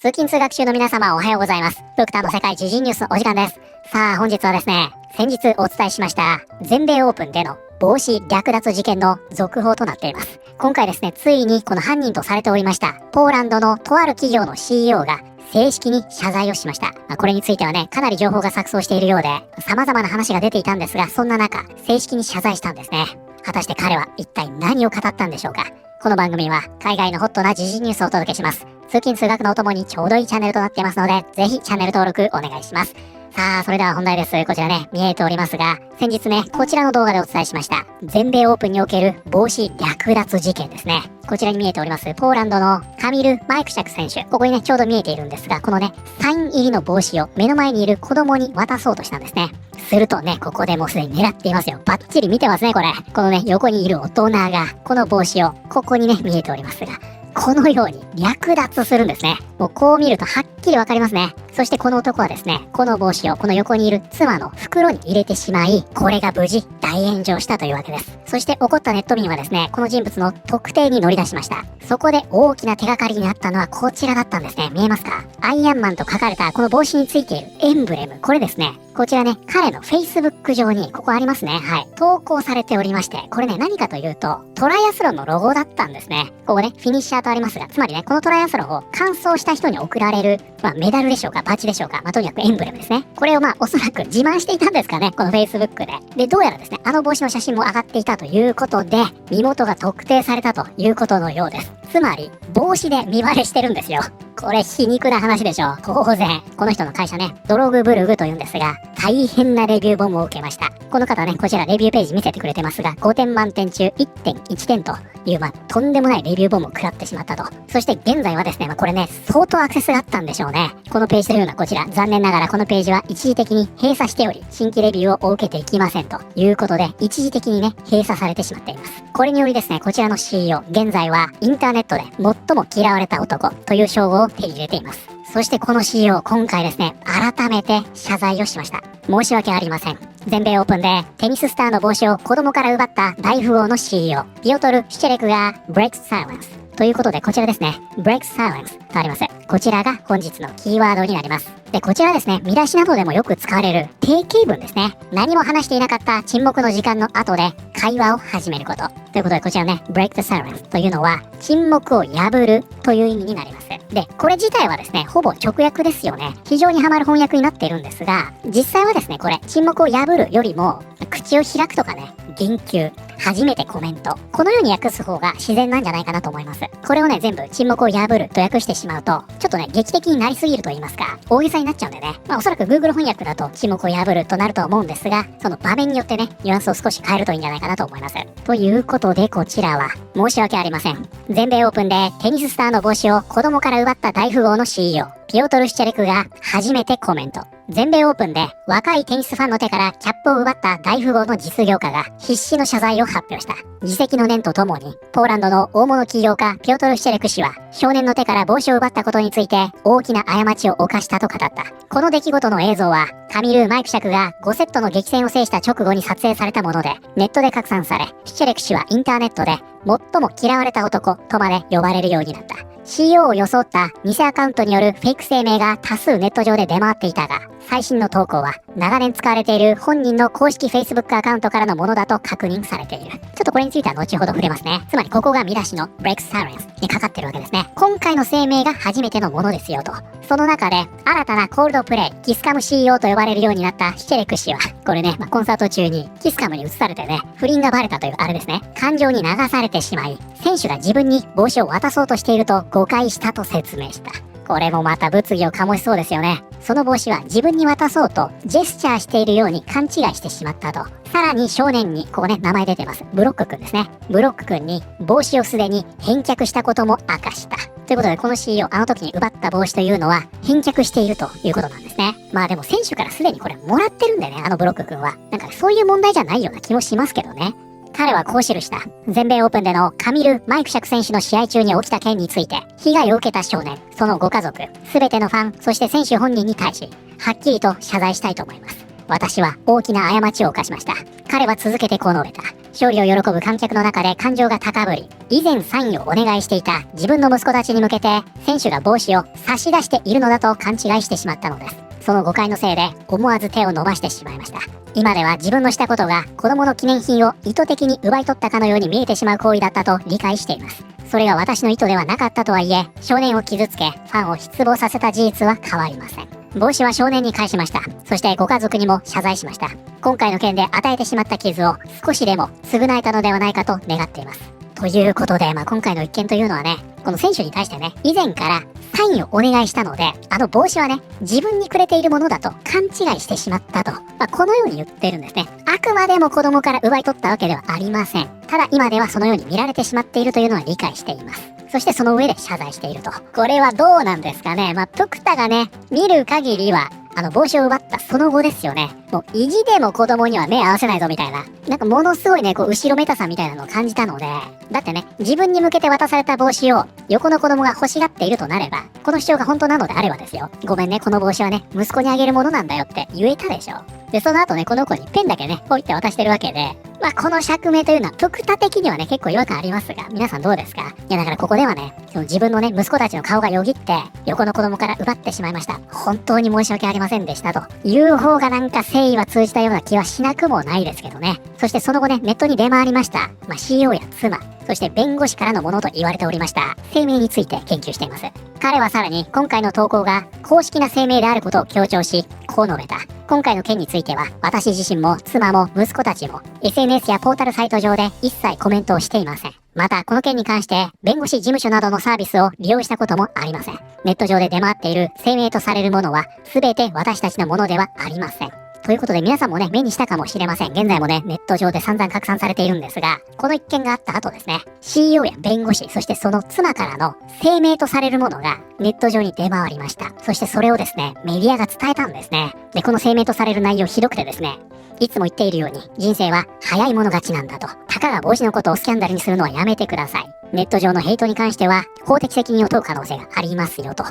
通勤通学中の皆様おはようございます。ドクターの世界時事ニュースのお時間です。さあ本日はですね、先日お伝えしました全米オープンでの帽子略奪事件の続報となっています。今回ですね、ついにこの犯人とされておりましたポーランドのとある企業の CEO が正式に謝罪をしました。これについてはね、かなり情報が錯綜しているようで、様々な話が出ていたんですが、そんな中、正式に謝罪したんですね。果たして彼は一体何を語ったんでしょうか。この番組は海外のホットな時事ニュースをお届けします。通勤通学のお供にちょうどいいチャンネルとなっていますので、ぜひチャンネル登録お願いします。さあ、それでは本題です。こちらね、見えておりますが、先日ね、こちらの動画でお伝えしました、全米オープンにおける帽子略奪事件ですね。こちらに見えております、ポーランドのカミル・マイクシャク選手。ここにね、ちょうど見えているんですが、このね、サイン入りの帽子を目の前にいる子供に渡そうとしたんですね。するとね、ここでもうすでに狙っていますよ。バッチリ見てますね、これ。このね、横にいる大人が、この帽子を、ここにね、見えておりますが、このように略奪するんですね。もうこう見るとはっきりわかりますね。そしてこの男はですね、この帽子をこの横にいる妻の袋に入れてしまい、これが無事大炎上したというわけです。そして怒ったネット民はですね、この人物の特定に乗り出しました。そこで大きな手がかりになったのはこちらだったんですね。見えますか？アイアンマンと書かれたこの帽子についているエンブレム。これですね。こちらね、彼の Facebook 上に、ここありますね。はい。投稿されておりまして、これね、何かというと、トライアスロンのロゴだったんですね。ここね、フィニッシャーとありますが、つまりね、このトライアスロンを完走した人に贈られる、メダルでしょうか、バッジでしょうか、とにかくエンブレムですね。これをおそらく自慢していたんですかね、この Facebook で。で、どうやらですね、あの帽子の写真も上がっていたということで、身元が特定されたということのようです。つまり、帽子で見バレしてるんですよ。これ皮肉な話でしょ。当然、この人の会社ね、ドログブルグというんですが、大変なレビューボムを受けました。この方ね、こちらレビューページ見せてくれてますが、5点満点中 1.1 点という、とんでもないレビューボムを食らってしまったと。そして現在はですね、これね、相当アクセスがあったんでしょうね。このページというのはこちら、残念ながらこのページは一時的に閉鎖しており、新規レビューを受けていきませんということで、一時的にね、閉鎖されてしまっています。これによりですね、こちらの CEO、現在はインターネットで最も嫌われた男という称号を手に入れています。そしてこの CEO、今回ですね、改めて謝罪をしました。申し訳ありません。全米オープンでテニススターの帽子を子供から奪った大富豪の CEO、ピオトル・シュチェレクが Breaks Silence。ということで、こちらですね、Breaks Silence とあります。こちらが本日のキーワードになります。で、こちらですね、見出しなどでもよく使われる定型文ですね。何も話していなかった沈黙の時間の後で会話を始めること。ということで、こちらね、Break the Silence というのは沈黙を破るという意味になります。で、これ自体はですね、ほぼ直訳ですよね。非常にハマる翻訳になっているんですが、実際はですね、これ、沈黙を破るよりも、口を開くとかね、言及、初めてコメント。このように訳す方が自然なんじゃないかなと思います。これをね、全部沈黙を破ると訳してしまうと、ちょっとね、劇的になりすぎると言いますか、大げさになっちゃうんでね。おそらく Google 翻訳だと沈黙を破るとなると思うんですが、その場面によってね、ニュアンスを少し変えるといいんじゃないかなと思います。ということで、こちらは、申し訳ありません。全米オープンでテニススターの帽子を子供から奪った大富豪の CEO、ピオトル・シュチェレクが初めてコメント。全米オープンで若いテニスファンの手からキャップを奪った大富豪の実業家が必死の謝罪を発表した。自責の念とともに、ポーランドの大物起業家ピオトル・シュチェレク氏は少年の手から帽子を奪ったことについて大きな過ちを犯したと語った。この出来事の映像はカミル・マイクシャクが5セットの激戦を制した直後に撮影されたもので、ネットで拡散され、シュチェレク氏はインターネットで最も嫌われた男とまで呼ばれるようになった。CEO を装った偽アカウントによるフェイク声明が多数ネット上で出回っていたが、最新の投稿は長年使われている本人の公式 Facebook アカウントからのものだと確認されている。ちょっとこれについては後ほど触れますね。つまりここが見出しの Breaks Silence にかかってるわけですね。今回の声明が初めてのものですよと。その中で新たなコールドプレイ、キスカム CEO と呼ばれるようになったシュチェレク氏は、これね、コンサート中にキスカムに移されてね、不倫がバレたというあれですね。感情に流されてしまい、選手が自分に帽子を渡そうとしていると誤解したと説明した。これもまた物議を醸しそうですよね。その帽子は自分に渡そうとジェスチャーしているように勘違いしてしまったと。さらに少年に、ここね、名前出てます。ブロックくんですね。ブロックくんに帽子をすでに返却したことも明かした。ということで、この CEO、あの時に奪った帽子というのは返却しているということなんですね。でも選手からすでにこれもらってるんでね、あのブロックくんは。なんかそういう問題じゃないような気もしますけどね。彼はこう記した。全米オープンでのカミル・マイクシャク選手の試合中に起きた件について、被害を受けた少年、そのご家族、すべてのファン、そして選手本人に対し、はっきりと謝罪したいと思います。私は大きな過ちを犯しました。彼は続けてこう述べた。勝利を喜ぶ観客の中で感情が高ぶり、以前サインをお願いしていた自分の息子たちに向けて、選手が帽子を差し出しているのだと勘違いしてしまったのです。その誤解のせいで思わず手を伸ばしてしまいました。今では自分のしたことが子供の記念品を意図的に奪い取ったかのように見えてしまう行為だったと理解しています。それが私の意図ではなかったとはいえ、少年を傷つけ、ファンを失望させた事実は変わりません。帽子は少年に返しました。そしてご家族にも謝罪しました。今回の件で与えてしまった傷を少しでも償えたのではないかと願っています。ということで、今回の一件というのはね、この選手に対してね、以前からサインをお願いしたので、帽子はね、自分にくれているものだと勘違いしてしまったと、このように言ってるんですね。あくまでも子供から奪い取ったわけではありません。ただ今ではそのように見られてしまっているというのは理解しています。そしてその上で謝罪していると。これはどうなんですかね。プクタがね、見る限りは、帽子を奪ったその後ですよね。もう意地でも子供には目合わせないぞみたいな。ものすごいね、後ろめたさみたいなのを感じたので、だってね、自分に向けて渡された帽子を横の子供が欲しがっているとなれば、この主張が本当なのであればですよ。ごめんね、この帽子はね、息子にあげるものなんだよって言えたでしょ。で、その後ね、この子にペンだけね、ポイって渡してるわけで、この釈明というのは、プクタ的にはね、結構違和感ありますが、皆さんどうですか？いや、だからここではね、その自分のね、息子たちの顔がよぎって、横の子供から奪ってしまいました。本当に申し訳ありませんでしたと。いう方がなんか誠意は通じたような気はしなくもないですけどね。そしてその後ね、ネットに出回りました。CEO や妻、そして弁護士からのものと言われておりました、声明について研究しています。彼はさらに、今回の投稿が公式な声明であることを強調し、こう述べた。今回の件については、私自身も妻も息子たちも SNS やポータルサイト上で一切コメントをしていません。また、この件に関して弁護士事務所などのサービスを利用したこともありません。ネット上で出回っている声明とされるものは全て私たちのものではありません。ということで皆さんもね、目にしたかもしれません。現在もね、ネット上で散々拡散されているんですが、この一件があった後ですね、CEO や弁護士、そしてその妻からの声明とされるものがネット上に出回りました。そしてそれをですね、メディアが伝えたんですね。で、この声明とされる内容ひどくてですね、いつも言っているように、人生は早い者勝ちなんだと。たかが帽子のことをスキャンダルにするのはやめてください。ネット上のヘイトに関しては、法的責任を問う可能性がありますよと。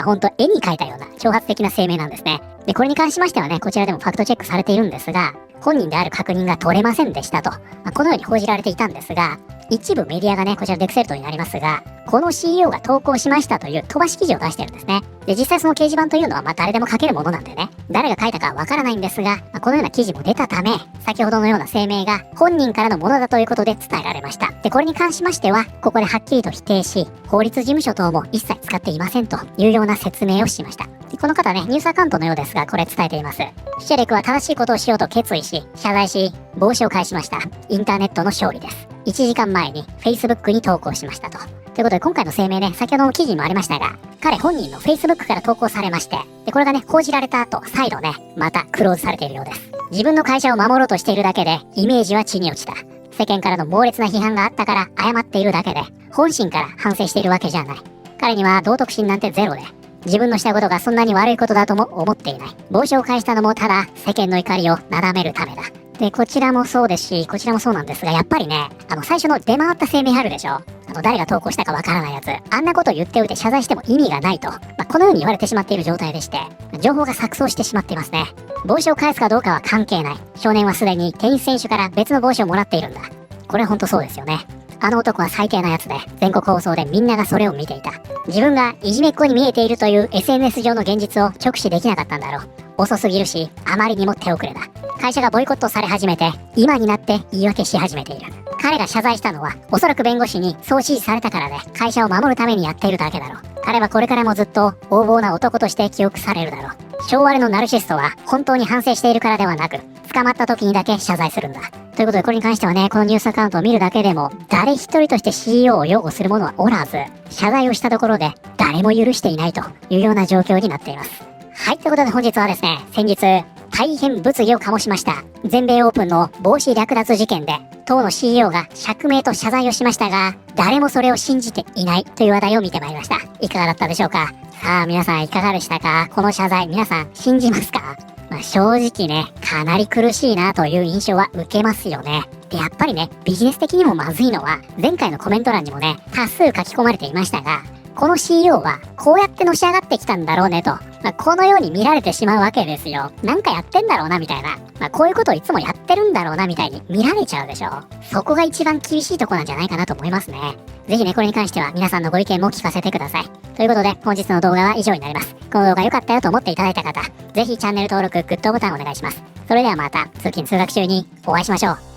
ほんと絵に描いたような挑発的な声明なんですね。で、これに関しましてはね、こちらでもファクトチェックされているんですが、本人である確認が取れませんでしたと。このように報じられていたんですが、一部メディアがね、こちらデクセルトになりますが、この CEO が投稿しましたという飛ばし記事を出してるんですね。で、実際その掲示板というのは誰でも書けるものなんでね、誰が書いたかわからないんですが、このような記事も出たため、先ほどのような声明が本人からのものだということで伝えられました。で、これに関しましては、ここではっきりと否定し、法律事務所等も一切使っていませんというような説明をしました。で、この方ね、ニュースアカウントのようですが、これ伝えています。シェレクは正しいことをしようと決意し、謝罪し、帽子を返しました。インターネットの勝利です。1時間前に Facebook に投稿しましたと。ということで今回の声明ね、先ほどの記事にもありましたが、彼本人の Facebook から投稿されまして、で、これがね、報じられた後、再度ね、またクローズされているようです。自分の会社を守ろうとしているだけで、イメージは地に落ちた。世間からの猛烈な批判があったから謝っているだけで、本心から反省しているわけじゃない。彼には道徳心なんてゼロで、自分のしたことがそんなに悪いことだとも思っていない。帽子を返したのもただ世間の怒りをなだめるためだ。で、こちらもそうですし、こちらもそうなんですが、やっぱりね、最初の出回った声明あるでしょ。誰が投稿したかわからないやつ。あんなこと言っておいて謝罪しても意味がないと。このように言われてしまっている状態でして、情報が錯綜してしまっていますね。帽子を返すかどうかは関係ない。少年はすでにテニス選手から別の帽子をもらっているんだ。これほんとそうですよね。あの男は最低なやつで、全国放送でみんながそれを見ていた。自分がいじめっ子に見えているという SNS 上の現実を直視できなかったんだろう。遅すぎるし、あまりにも手遅れだ。会社がボイコットされ始めて、今になって言い訳し始めている。彼が謝罪したのは、おそらく弁護士にそう指示されたからで、会社を守るためにやっているだけだろう。彼はこれからもずっと横暴な男として記憶されるだろう。昭和のナルシストは本当に反省しているからではなく、捕まった時にだけ謝罪するんだ。ということでこれに関してはね、このニュースアカウントを見るだけでも、誰一人として CEO を擁護する者はおらず、謝罪をしたところで誰も許していないというような状況になっています。はい、ということで本日はですね、先日、大変物議を醸しました。全米オープンの帽子略奪事件で、当の CEO が釈明と謝罪をしましたが、誰もそれを信じていないという話題を見てまいりました。いかがだったでしょうか？さあ、皆さんいかがでしたか？この謝罪、皆さん信じますか？正直ね、かなり苦しいなという印象は受けますよね。で、やっぱりね、ビジネス的にもまずいのは、前回のコメント欄にもね、多数書き込まれていましたが、この CEO はこうやってのし上がってきたんだろうねと、このように見られてしまうわけですよ。なんかやってんだろうなみたいな、こういうことをいつもやってるんだろうなみたいに見られちゃうでしょ。そこが一番厳しいとこなんじゃないかなと思いますね。ぜひね、これに関しては皆さんのご意見も聞かせてください。ということで、本日の動画は以上になります。この動画良かったよと思っていただいた方、ぜひチャンネル登録、グッドボタンお願いします。それではまた通勤通学中にお会いしましょう。